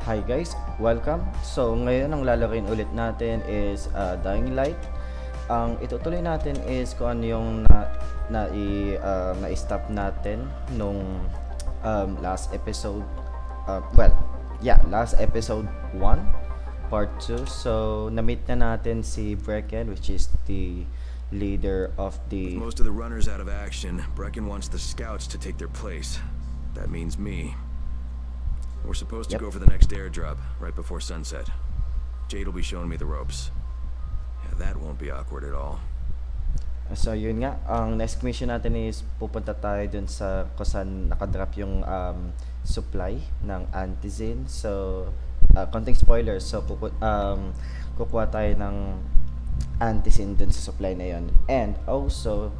Hi guys, welcome. So ngayon ang lalaroin ulit natin is Dying Light. Ang itutuloy natin is kung ano yung na-stop natin nung last episode. Last episode 1, part 2. So na-meet na natin si Brecken, which is the leader of With the... most of the runners out of action, Brecken wants the scouts to take their place. That means me. We're supposed to Yep. go for the next airdrop, right before sunset. Jade will be showing me the ropes. Yeah, that won't be awkward at all. So yun nga, ang next mission natin is pupunta tayo dun sa kung saan nakadrop yung supply ng Antizin. So, konting spoilers. So, kukuha tayo ng Antizin dun sa supply na yun. And also,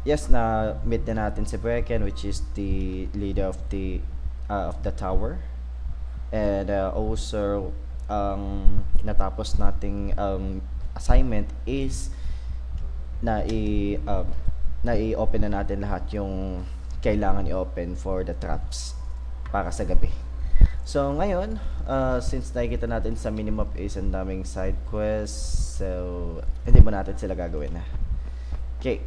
yes, na meet na natin si Brecken, which is the leader of the tower. And also, natapos nating assignment is na i-open na natin lahat yung kailangan i-open for the traps para sa gabi. So ngayon, since nakikita natin sa minimap is ang daming side quests, so hindi mo natin sila gagawin na. Okay.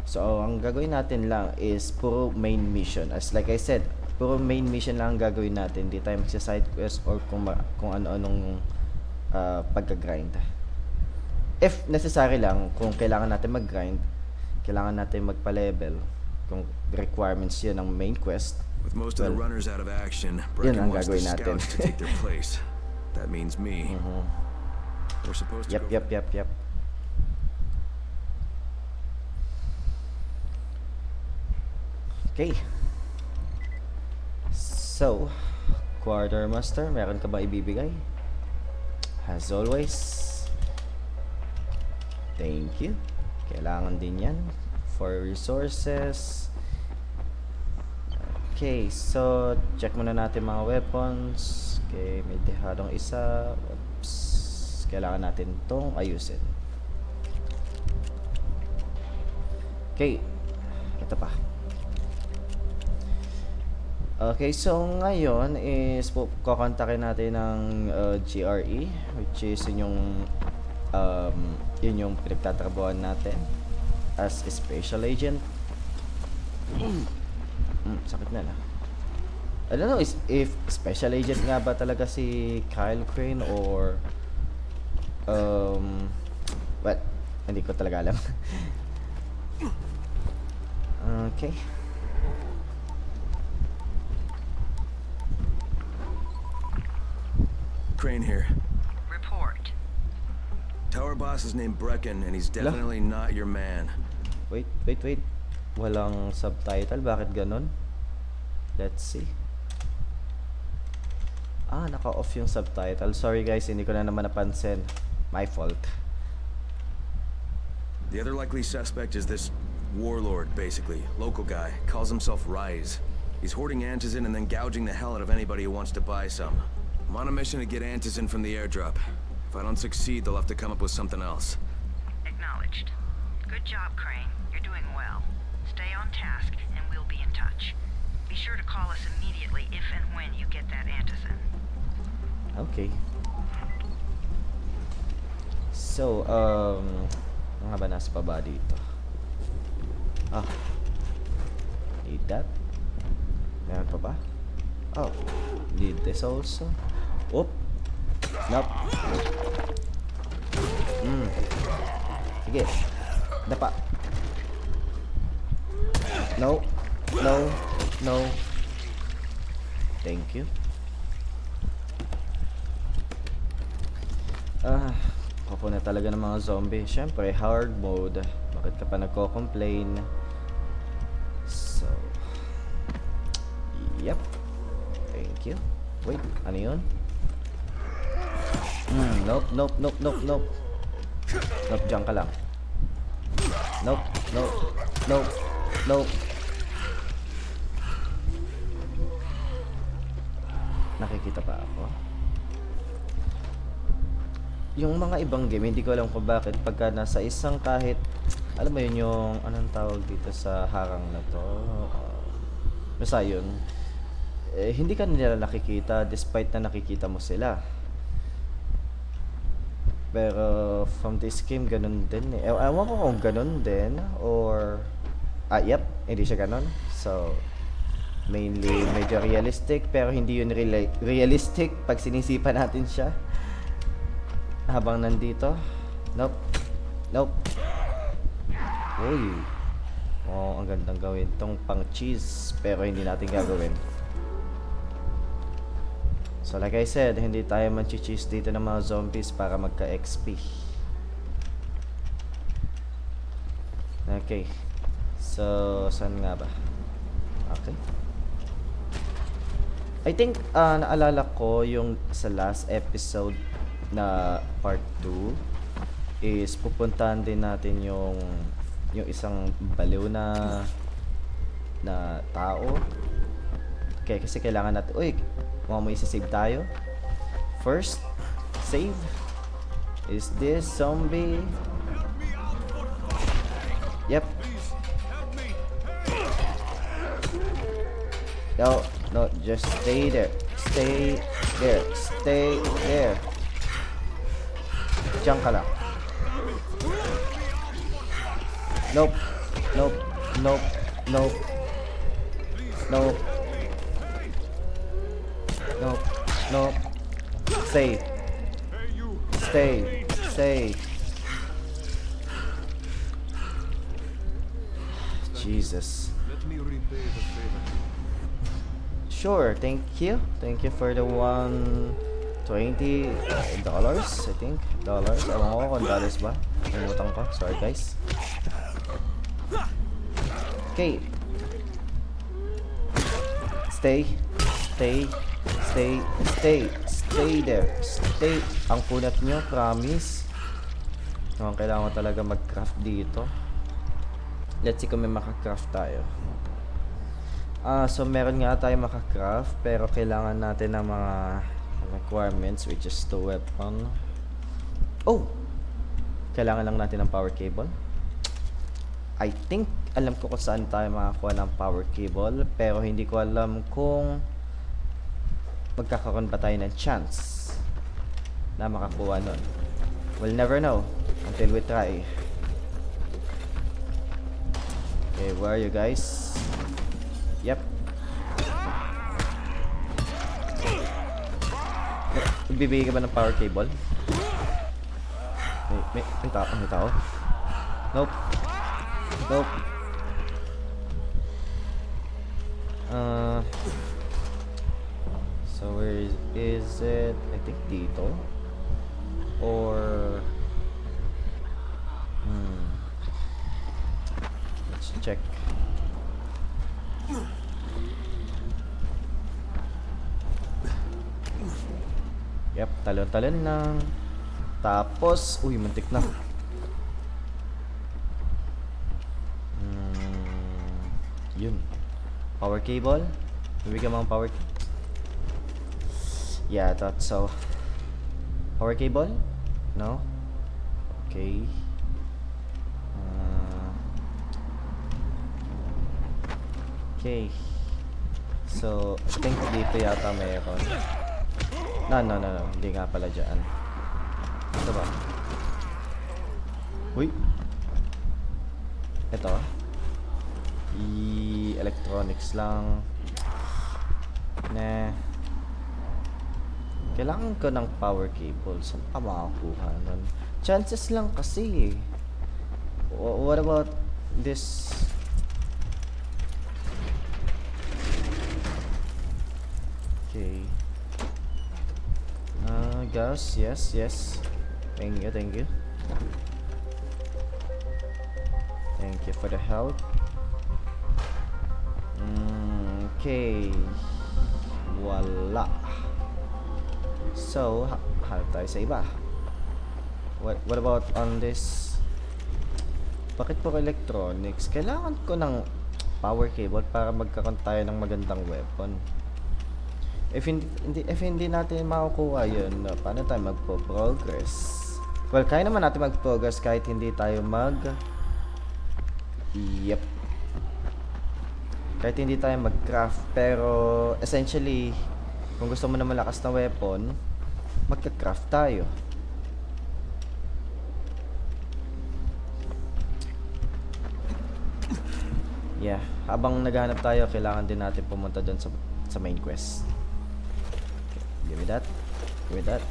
So ang gagawin natin lang is puro main mission. As like I said, puro main mission lang ang gagawin natin. Hindi tayo magsa-side quest or kung ano-anong pagka-grind. If necessary lang, kung kailangan natin mag-grind, kailangan natin magpa-level, kung requirements yun ng main quest, With most of the runners out of action, yun Brecken ang wants the gagawin natin. scouts to take their place. That means me. We're supposed to Yep. Okay. So, Quartermaster, meron ka ba ibibigay? As always, thank you. Kailangan din yan for resources. Okay, so check muna natin mga weapons. Okay, may dehadong isa. Oops. Kailangan natin tong ayusin. Okay, ito pa. Okay, so ngayon is kukontakin natin ng GRE, which is yun yung pinagtatrabuhan natin as a special agent. Sakit na na. I don't know if special agent nga ba talaga si Kyle Crane or well, hindi ko talaga alam. Okay. Crane here. Report. Tower boss is named Brecken, and he's definitely not your man. Wait. Walang subtitle. Bakit ganun? Let's see. Naka-off yung subtitle. Sorry guys, hindi ko na naman napansin. My fault. The other likely suspect is this warlord, basically. Local guy. Calls himself Rise. He's hoarding Antizin and then gouging the hell out of anybody who wants to buy some. I'm on a mission to get Antizin from the airdrop. If I don't succeed, they'll have to come up with something else. Acknowledged. Good job, Crane. You're doing well. Stay on task, and we'll be in touch. Be sure to call us immediately if and when you get that Antizin. Okay. So, ano nga ba nasa baba dito? Need that? Meron pa ba? Oh, need this also. Oop. Nope. Sige. Dapa. No. Thank you. Ako na talaga ng mga zombie. Siyempre, hard mode. Bakit ka pa nagko-complain? So, yep. Thank you. Wait, ano yun? Nope. Nope, dyan ka lang. Nope. Nakikita pa ako. Yung mga ibang game, hindi ko alam kung bakit pagka nasa isang kahit, alam mo yun yung, anong tawag dito sa harang na to? Basta yun. hindi ka nila nakikita despite na nakikita mo sila. Pero from this game, ganun din eh. Ewan ko kung ganun din or... yep, hindi siya ganun. So, mainly medyo realistic pero hindi yun realistic pag sinisipa natin siya. Habang nandito. Nope. Nope. Uy. Oh, ang gandang gawin. Tong pang cheese pero hindi natin gagawin. So like I said, hindi tayo manchi-cheese dito ng mga zombies para magka-XP. Okay. So, saan nga ba? Okay. I think, naalala ko yung sa last episode na part 2 is pupuntahan din natin yung isang baliw na tao. Okay, kasi kailangan natin, uy, may isa-save tayo. First, save. Is this zombie? Yep. No, just stay there. Stay there. Stay there. Diyan ka lang. Nope. Nope. Nope. Nope. Nope. Nope. Nope. Stay. Stay. Stay. Jesus. Let me repay the favor. Sure, thank you. Thank you for the $120, I think. Dollars. Ewan ko kung dollars ba. Umutang ko. Sorry guys. Okay. Stay. Stay. Stay. Stay. Stay there. Stay. Ang kunat nyo, promise. Kailangan ko talaga mag-craft dito. Let's see kung may maka-craft tayo. So meron nga tayo maka-craft pero kailangan natin ng mga requirements which is the weapon. Oh! Kailangan lang natin ng power cable. I think alam ko kung saan tayo makakuha ng power cable pero hindi ko alam kung magkakaroon ba tayo ng chance na makakuha nun. We'll never know until we try. Okay, where are you guys? Yep. Bibigay ka ba ng power cable? May tao. Nope. Nope. So where is it? I think dito. Or let's check. Yep, talon-talon lang. Tapos, uy, muntik na. Yun. Power cable. Bibigyan mo ang power. Yeah, I thought so. Power cable? No? Okay. Okay. So, I think dito yata mayroon. No. Hindi nga pala dyan. Ito ba? Uy! Ito. Electronics lang. Nah. Kailangan ko ng power cable. Saan pa makakuha nun? Chances lang kasi. What about this? Okay. Gas, yes. Thank you. Thank you for the help. Okay. Wala. So, hanap tayo sa iba. What about on this? Bakit po electronics? Kailangan ko ng power cable para magkaroon tayo ng magandang weapon. If hindi natin makukuha yun, paano tayo magpo-progress? Well, kaya naman natin mag-progress kahit hindi tayo Yep. Kahit hindi tayo mag-craft, pero essentially, kung gusto mo na malakas na weapon, magka-craft tayo. Yeah, habang naghahanap tayo, kailangan din natin pumunta doon sa main quest. Okay, give me that. Give me that.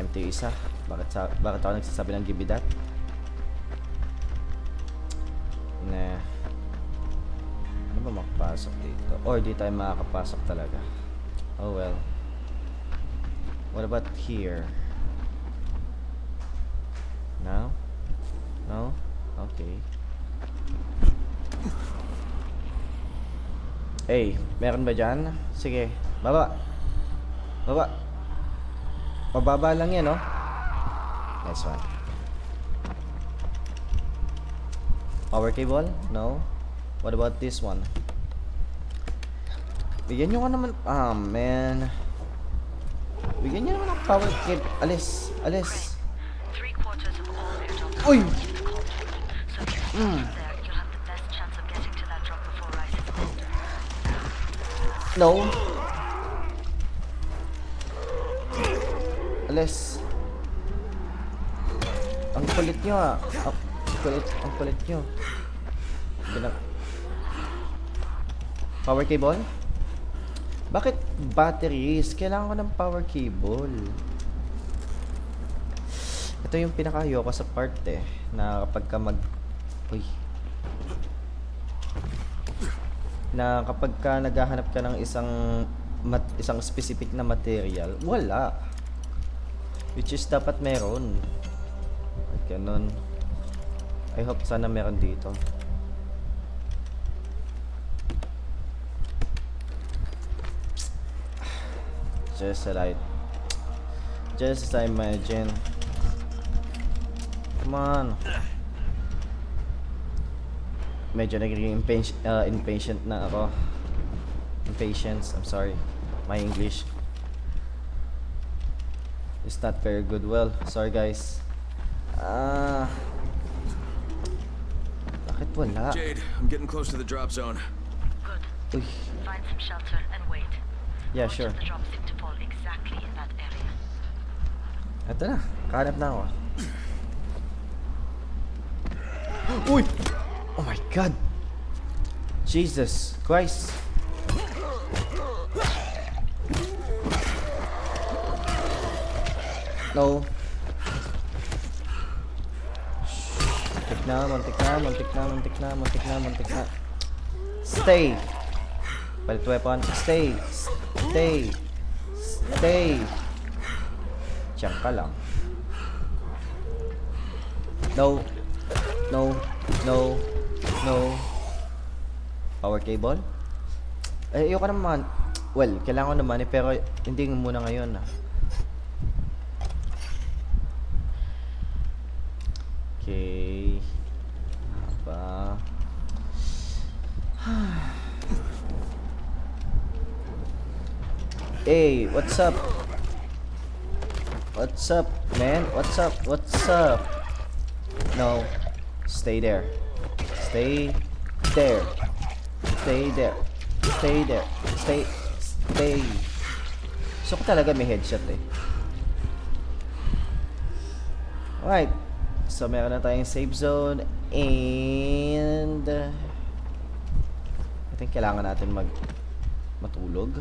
Empty isa. Bakit ako nagsasabi ng give me that? Nah. Ano ba makapasok dito? Or di tayo makakapasok talaga? Oh well. What about here? No? No? Okay. Hey, meron ba dyan? Sige, baba. Baba. Pababa lang yan, no? Nice one. Power cable? No. What about this one? Bigyan nyo ka naman. Ah, man. Bigyan nyo naman ng power cable. Alis. Alis. 3/4 of all air jobs Uy! are to the cold. So if you stay there, you'll have the best chance of getting to that drop before rising colder. No. Alis. Ang kulit nyo, ah. Ang kulit nyo. Power cable? Bakit batteries? Kailangan ko ng power cable. Ito yung pinaka-ayoko sa part eh. Na kapag ka Uy. Na kapag ka naghahanap ka ng isang specific na material, wala. Which is dapat meron. At ganun. I hope sana meron dito. Just as I imagine. Come on. Medyo nagiging impatient na ako. Impatience, I'm sorry. My English is not very good. Well, sorry guys. Bakit wala? Jade, I'm getting close to the drop zone. Good. Uy. Find some shelter and wait. Yeah, Most sure. of the drops seem to fall exactly in that area. Ito na, kahanap na ako. Uy! Oh my God! Jesus Christ! No. Muntik na. Stay! Palit weapon. Stay! Diyan ka lang. No. Power cable? Eh, ayoko naman. Well, kailangan ko naman eh, pero hindi muna ngayon ah. Okay. Haba. Hey, what's up? What's up, man? What's up? No. Stay there. Stay. So ko talaga may headshot eh. Alright. So meron na tayong save zone and I think kailangan natin matulog.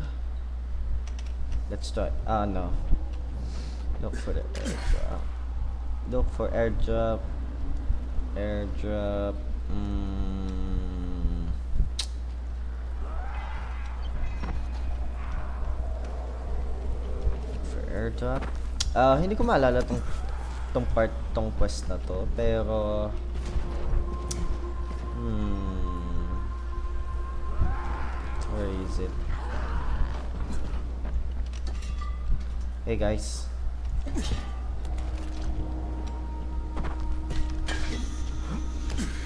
Let's try. No. Look for the airdrop. Look for airdrop. For airdrop. Hindi ko maalala tong quest na to, pero where is it? Hey guys.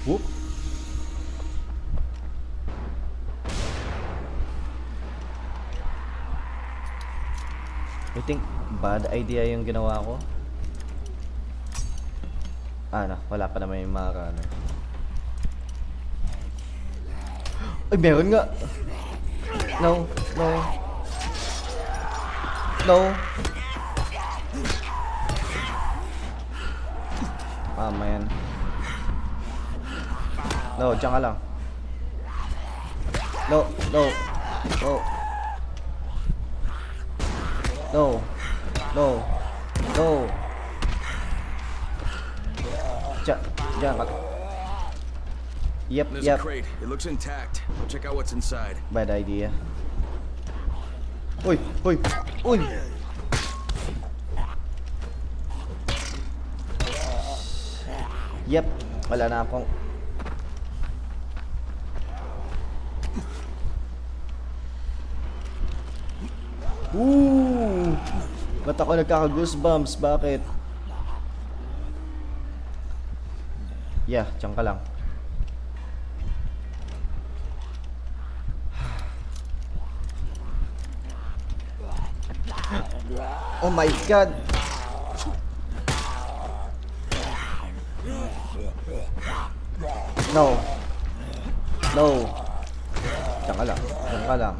Whoop. I think bad idea yung ginawa ko. Wala pa naman yung mga runner. Ay, meron nga. No, no. No. Tama yan. No, diyan ka lang. No, no. No. No. No. No. Diyan ka. Yep, There's yep. a crate. It looks intact. I'll check out what's inside. Bad idea. Uy, uy, uy. Yep, wala na akong. Ba't ako nagkaka-goosebumps? Bakit? Yeah, tiyan ka lang. Oh my God! No. No. Diyan ka lang. Diyan ka lang.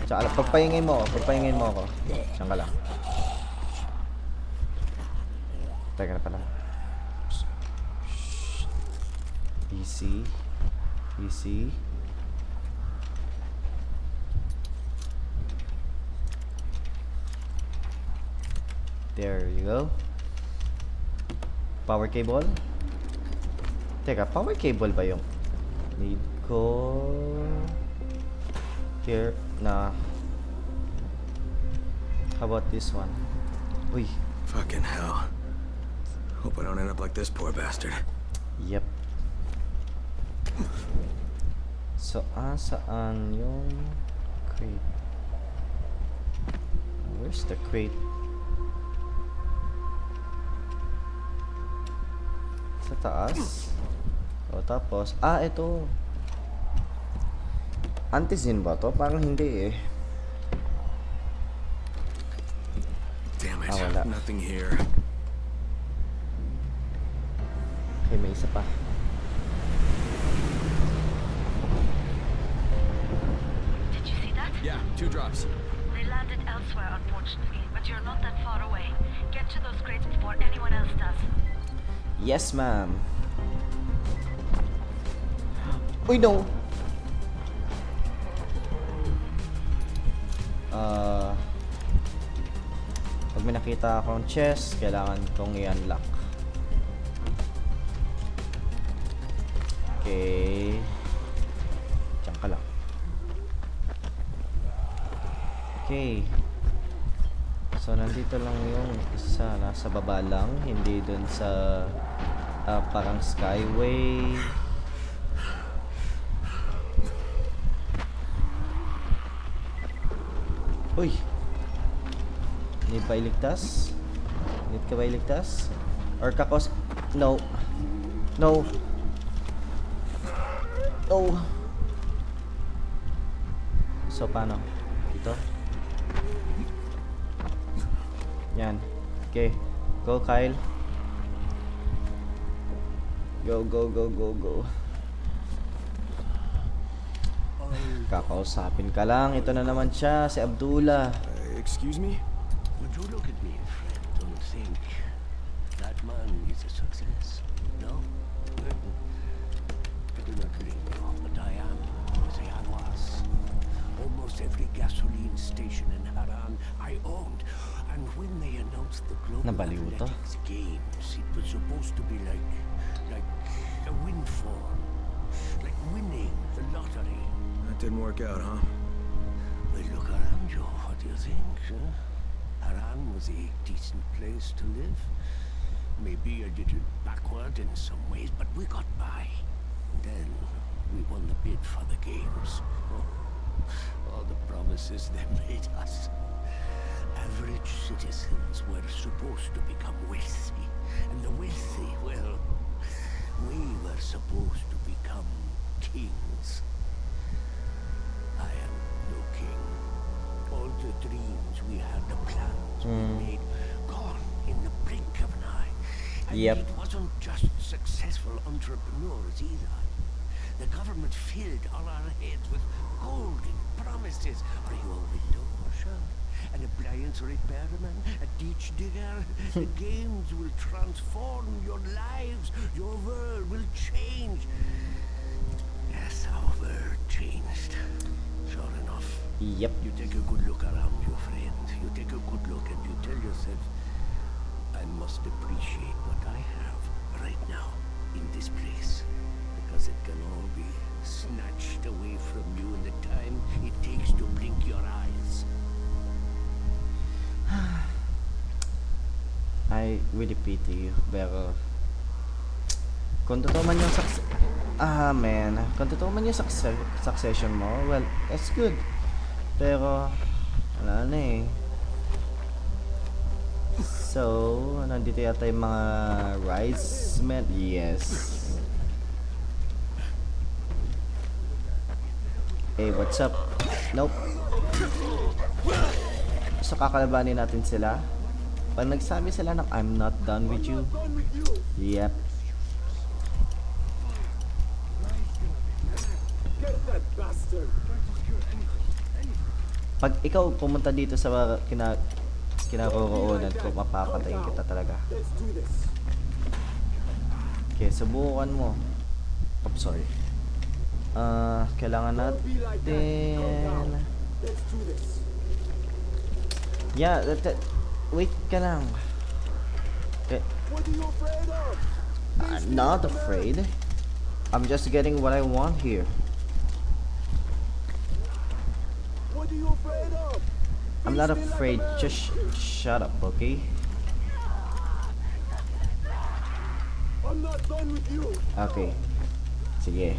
Diyan ka lang. Pagpahingin mo ako. Pagpahingin mo ako. Diyan ka lang. Teka na pala. Easy. Easy. There you go. Power cable. Teka, power cable ba yung need ko? Here, na. How about this one? Uy. Fucking hell. Hope I don't end up like this poor bastard. Yep. So, saan yung crate? Where's the crate? Sa taas. O tapos, ito. Antizin ba to? Parang hindi eh. Damn it. Wala. Nothing here. Okay, may isa pa. Did you see that? Yeah, 2 drops. They landed elsewhere, unfortunately, but you're not that far away. Get to those crates before anyone else does. Yes, ma'am. Uy, no. Pag may nakita akong chest, kailangan kong i-unlock. Okay. Diyan ka lang. Okay. So, nandito lang yung isa. Nasa baba lang. Hindi dun sa parang skyway. Uy! Need ba iligtas? Need ka ba iligtas? Or kakos? No. No. No. So, paano? Dito? Yan. Okay. Go, Kyle. Go, go, go, go, go. Kakausapin ka lang. Ito na naman siya, si Abdullah. Excuse me? Would you look at me, friend, and think that man is a success? No? I do not blame you, but I am as I was. Almost every gasoline station in Haran I owned, and when they announced the Global Nabaliw to. Athletics Games, it was supposed to be like a windfall, like winning the lottery. That didn't work out, huh? Well, look around you. What do you think? Huh? Haran was a decent place to live. Maybe a little backward in some ways, but we got by. Then we won the bid for the games. Oh, all the promises they made us. Average citizens were supposed to become wealthy, and the wealthy, well, we were supposed to become kings. I am no king. All the dreams we had, the plans we made, gone in the blink of an eye. And Yep. it wasn't just successful entrepreneurs either. The government filled all our heads with golden promises. Are you a window washer? An appliance repairman? A ditch digger? The games will transform your lives. Your world will change. Yes, our world changed. Sure enough. Yep. You take a good look around you, friend. You take a good look and you tell yourself, I must appreciate what I have right now in this place. Because it can all be snatched away from you in the time it takes to blink your eyes. I really pity you, pero kung totoo man yung kung totoo man yung succession mo, well, it's good. Pero wala na eh. So, nandito yata yung mga Rise men. Yes. Hey, what's up? Nope. So, kakalabanin natin sila. Pag nagsabi sila ng I'm not done with you. Yep. Pag ikaw pumunta dito sa kinaroroonan ko, mapapatayin kita talaga. Okay, subukan mo. I'm sorry. Kailangan natin... Yeah, wait ka lang. Okay. I'm not afraid. I'm just getting what I want here. What are you afraid of? I'm not afraid. Just shut up, okay? I'm not done with you. Okay. Sige.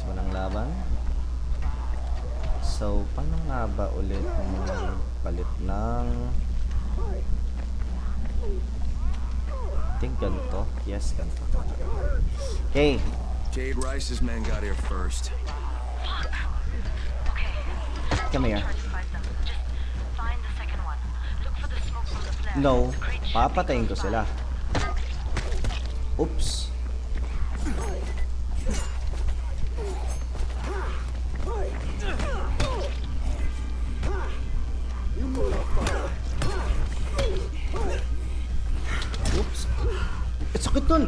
Sumanang laban. So, paano nga ba ulit yung palit ng... I think ganito. Yes, ganito. Okay. Jade Rice's men got here first. Come here. Find them. Just find the second one. Look for the smoke from the flare. No. The crate should be Papatayin ko close sila. by. Oops. Oops. Sakit nun.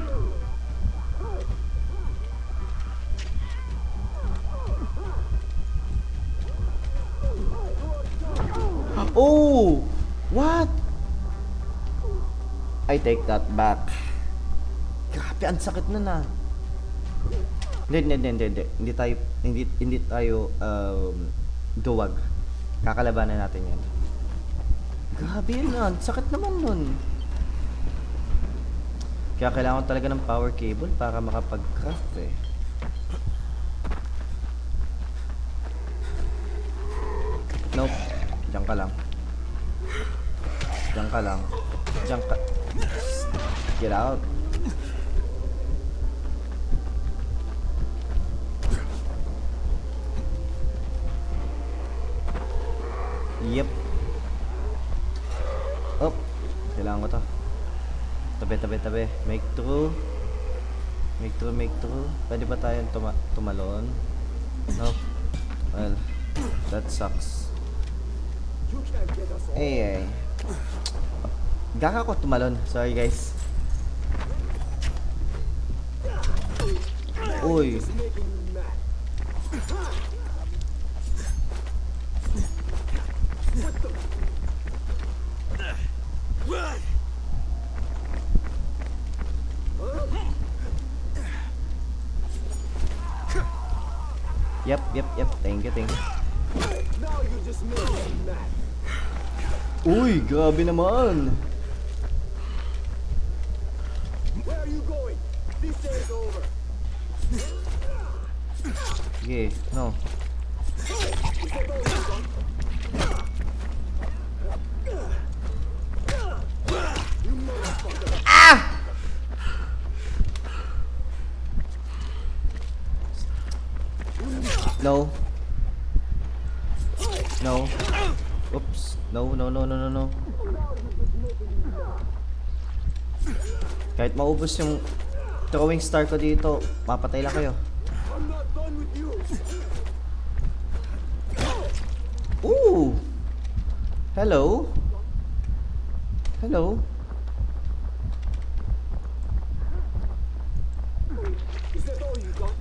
Oh! What? I take that back. Grabe, ang sakit nun ah. Hindi tayo duwag. Kakalabanan natin yan. Grabe yun ah. Sakit naman nun. Kaya kailangan talaga ng power cable para makapag-craft eh. Nope. Diyan ka lang. Diyan ka lang. Diyan ka. Get out. Yep. Up. Kailangan ko to. Tabi. Make through. Make through. Pwede ba tayong tumalon? No. Well, that sucks. Eh. Gaka ko tumalon. Sorry guys. Uy. Yep. Thank you. Now you just made me mad. Uy, grabe naman. Where are you going? This day is over. Sige, no. No. Oops. No. Kahit maubos yung throwing star ko dito, mapatay lang kayo. I'm not done with you. Ooh! Hello? Hello? Is that all you got?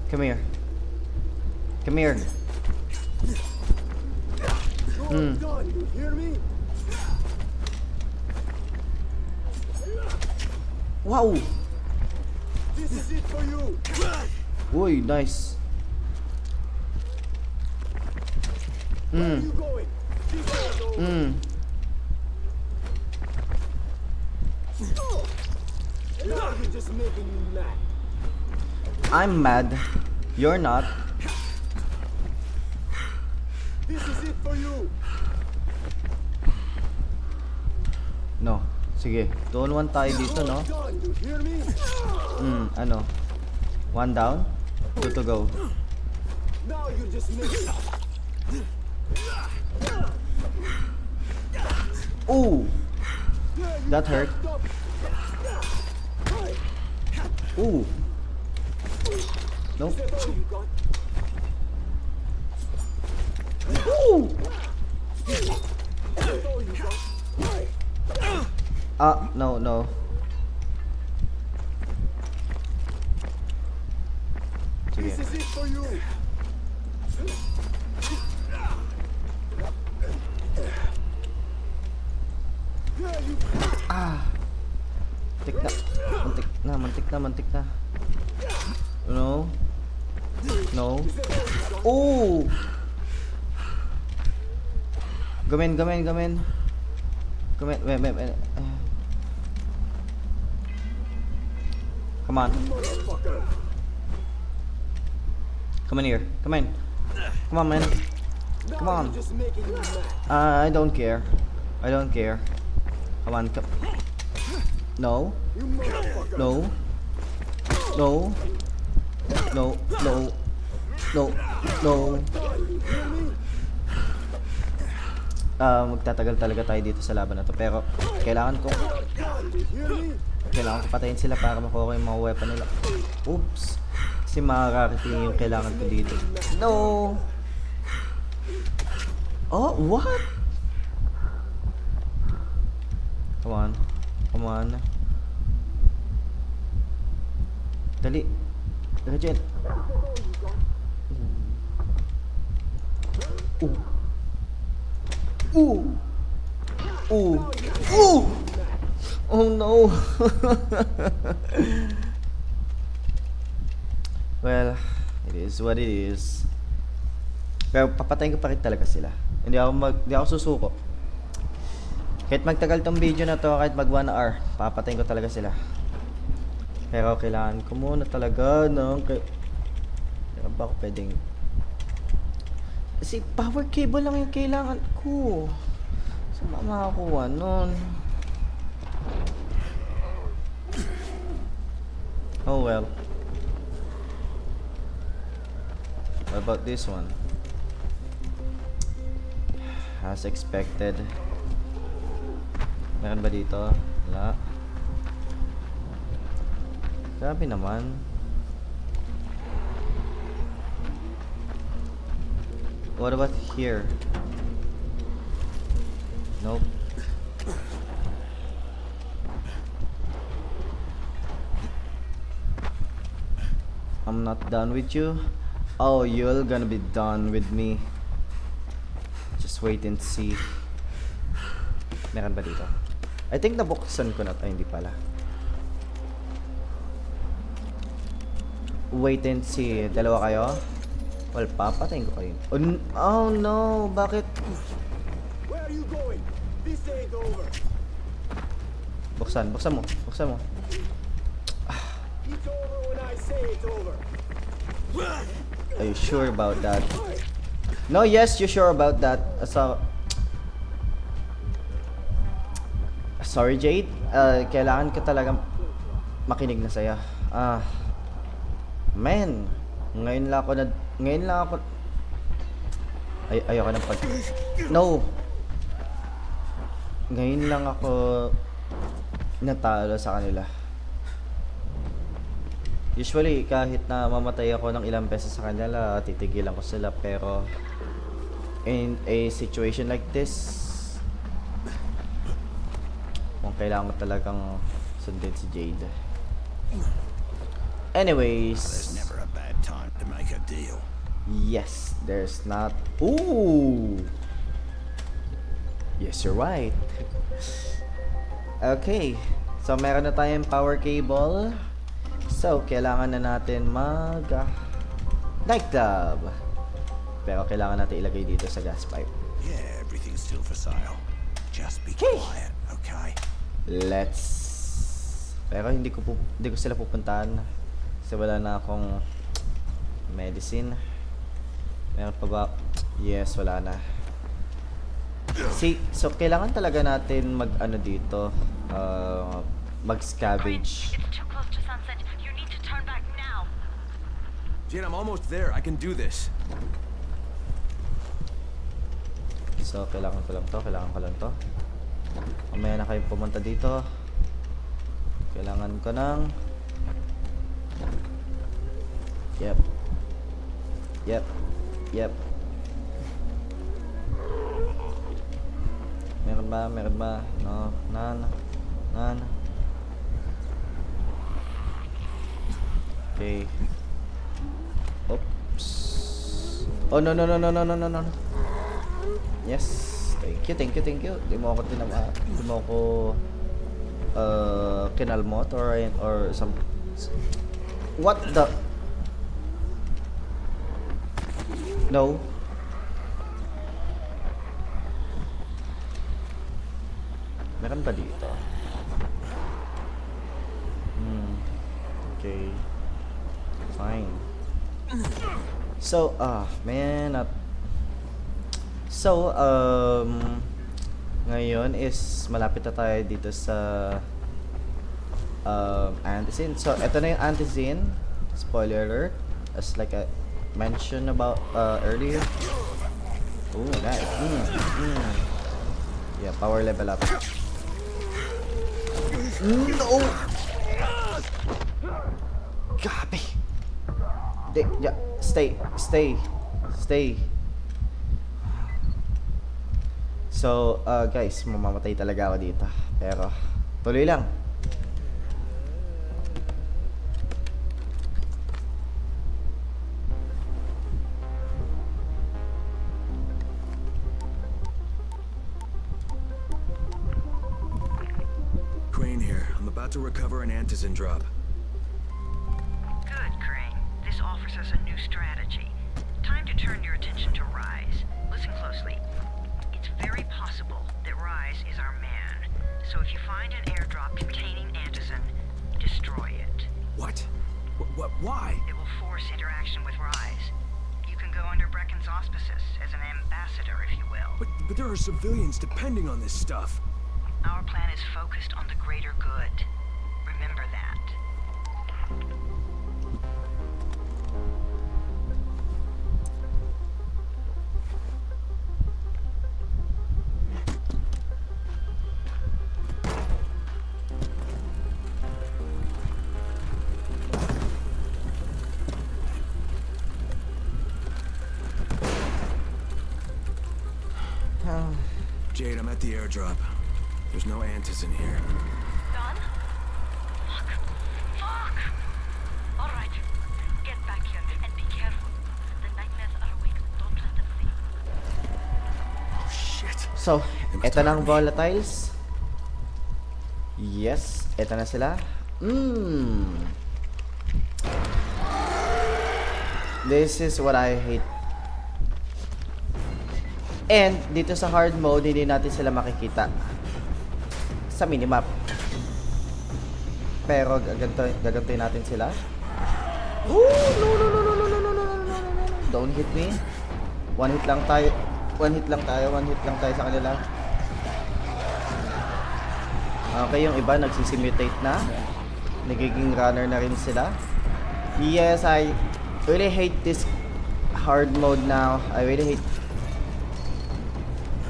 Come here. Come here. You're done, you hear me? Wow! This is it for you. Uy, nice. Where are you going? This ain't over. Now you're just making me mad. I'm mad. You're not. This is it for you. No. Sige. 2-on-1 tayo dito, no? Done, you hear me? Ano? 1 down? 2 to go. Now you're just making. Ooh! Yeah, you That hurt. fucked up. Ooh! Nope. Is that all you got? Ooh! Is that all you got? No, no. Sige. This is it for you. Yeah, you. Mantik na. Mantik na, mantik na, mantik na. No. No. Ooh! Gamen, gamen, gamen. Gamen, wait. Come on. Motherfucker. Come in here. Come in. Come on, man. Now Come on. you're just making me mad. I don't care. I don't care. Come on, come. No. You motherfucker. No. No. No. No. No. No. You hear me? Magtatagal talaga tayo dito sa laban na to. Pero, kailangan ko You hear me? patayin sila para makuha ko yung mga weapon nila. Oops. Kasi makakarating yung kailangan ko dito. No! Oh, what? Come on. Come on. Dali. Regen. Ooh. Ooh. Ooh. Ooh. Oh no. Well, it is what it is. Pero papatayin ko pa rin talaga sila. Hindi ako susuko. Kahit magtagal tong video na to, kahit mag 1 hour, papatayin ko talaga sila. Pero kailangan ko muna talaga ng Pero ba ako pwedeng kasi power cable lang yung kailangan ko. Saan ba makakuha nun? Oh well. What about this one? As expected. Meron ba dito? Wala. Grabe naman. What about here? Nope. I'm not done with you. Oh, you're gonna be done with me. Just wait and see. Meron ba dito? I think nabuksan ko na. Ay, hindi pala. Wait and see. Dalawa kayo? Well, papatayin ko kayo. Oh no! Bakit? Where are you going? This ain't over. Buksan mo. Buksan mo. It's over when I say it's over. Are you sure about that? No, yes, you sure about that. Sorry, Jade. Kailangan ko talagang makinig na saya. Man, ngayon lang ako Ayoko ng pag... No! Ngayon lang ako natalo sa kanila. Usually, kahit na mamatay ako ng ilang beses sa kanila, titigilan ko sila. Pero, in a situation like this, kung kailangan ko talagang sundin si Jade. Anyways, There's never a bad time to make a deal. yes, there's not... Ooh! Yes, you're right. Okay. So, meron na tayong power cable. So, kailangan na natin nightclub. Pero kailangan natin ilagay dito sa gas pipe. Yeah, everything's still for sale. Just be Okay. quiet, okay? Pero hindi ko sila pupuntahan. Kasi wala na akong medicine. Meron pa ba? Yes, wala na. So kailangan talaga natin dito, mag-scavenge. Crane, it's too close to sunset. You need to turn back now. Jade, I'm almost there. I can do this. So kailangan ko lang to. Mamaya na kayong pumunta dito. Kailangan ko ng... Yep. Meron ba? No, none. Okay. Oops. Oh, no. Yes. Thank you. Di mo ako kinalmot or some... What the... No. Meron ba dito? Okay. Fine. So, ngayon is malapit na tayo dito sa Antizin. So, ito na yung Antizin. Spoiler alert. As like I mentioned about earlier. Oh, nice. Yeah, power level up. No! Gabi! Stay. So, guys, mamamatay talaga ako dito. Pero, tuloy lang. Crane here. I'm about to recover an antizin drop. Good, Crane. This offers us a new strategy. Time to turn your attention to Rise. Listen closely. It's very possible that Rise is our man. So if you find an airdrop containing antizin, destroy it. What? Why? It will force interaction with Rise. You can go under Brecken's auspices as an ambassador, if you will. But there are civilians depending on this stuff. Our plan is focused on the greater good. Remember that. Jade, I'm at the airdrop. There's no antizin here. Done? Fuck! Alright. Get back here and be careful. The nightmares are awake. Don't let them see. Oh, shit. So, eto na ang volatiles. Yes, eto na sila. This is what I hate. And dito sa hard mode, hindi natin sila makikita sa minimap. Pero gagantuin natin sila. No. Don't hit me. One hit lang tayo sa kanila. Okay, yung iba nagsisimutate na. Nagiging runner na rin sila. Yes, I really hate this hard mode now. I really hate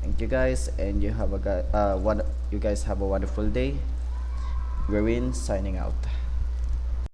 Thank you guys, and you guys have a wonderful day. We're in signing out.